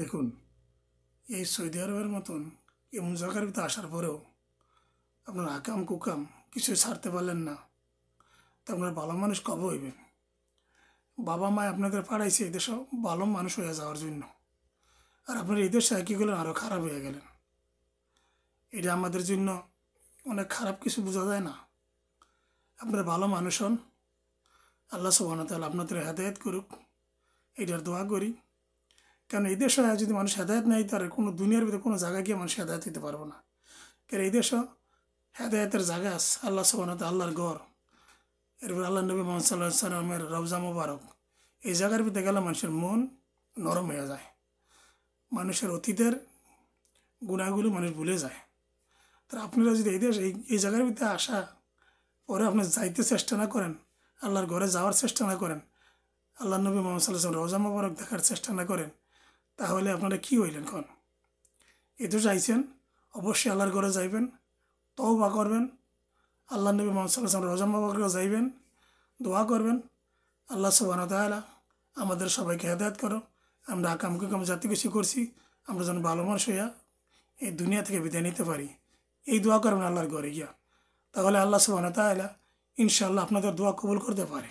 দেখুন, এই সৌদি আরবের মতন এমন জায়গার ভিতরে আসার পরেও আপনার আকাম কুকাম কিছুই ছাড়তে পারলেন না, তা আপনার ভালো মানুষ কবে হইবেন? বাবা মা আপনাদের পাঠাইছে এই দেশে ভালো মানুষ হয়ে যাওয়ার জন্য, আর আপনার এই দেশে কী করলেন? আরও খারাপ হয়ে গেলেন। এটা আমাদের জন্য অনেক খারাপ কিছু বোঝা যায় না। আপনারা ভালো মানুষ হন, আল্লাহ সুবহানাহু ওয়া তাআলা আপনাদের হেদায়েত করুক, এটার দোয়া করি। কারণ এই দেশে যদি মানুষ হেদায়েত নেয়, তার কোনো দুনিয়ার ভিতরে কোনো জায়গায় গিয়ে মানুষ হেদায়েত দিতে পারবো না। কারণ এই দেশে হেদায়েতের জায়গা আছে, আল্লাহ সুবহানাহু ওয়া তাআলা আল্লাহর ঘর, এরপর আল্লাহ নবী মুহাম্মদ সাল্লাল্লাহু আলাইহি ওয়াসাল্লামের রওজা মোবারক। এই জায়গার ভিতরে গেলে মানুষের মন নরম হয়ে যায়, মানুষের অতীতের গুণাগুলো মানুষ ভুলে যায়। তো আপনারা যদি এই জায়গার ভিতরে আসা পরে আপনি যাইতে চেষ্টা না করেন, আল্লাহর ঘরে যাওয়ার চেষ্টা না করেন, আল্লাহ নবী মুহাম্মদ সাল্লাল্লাহু আলাইহি ওয়াসাল্লাম রওজা মোবারক দেখার চেষ্টা না করেন, তাহলে আপনারা কী হইলেন? খন এই তো চাইছেন, অবশ্যই আল্লাহর ঘরে যাইবেন, তওবা করবেন, আল্লাহ নবী মুহাম্মদ সাল্লাল্লাহু আলাইহি ওয়াসাল্লাম রওজা মোবারকে যাইবেন, দোয়া করবেন, আল্লাহ সুবহানাহু ওয়া তাআলা আমাদের সবাইকে হেদায়েত করো। আমরা আকাম কুকাম জাতি কিছু করছি, আমরা যেন ভালো মানুষ হইয়া এই দুনিয়া থেকে বিদায় নিতে পারি, এই দোয়া করবেন আল্লাহর ঘরে গিয়া। তাহলে আল্লাহ সুবহানাহু ওয়া তাআলা ইনশাআল্লাহ আপনাদের দোয়া কবুল করতে পারে।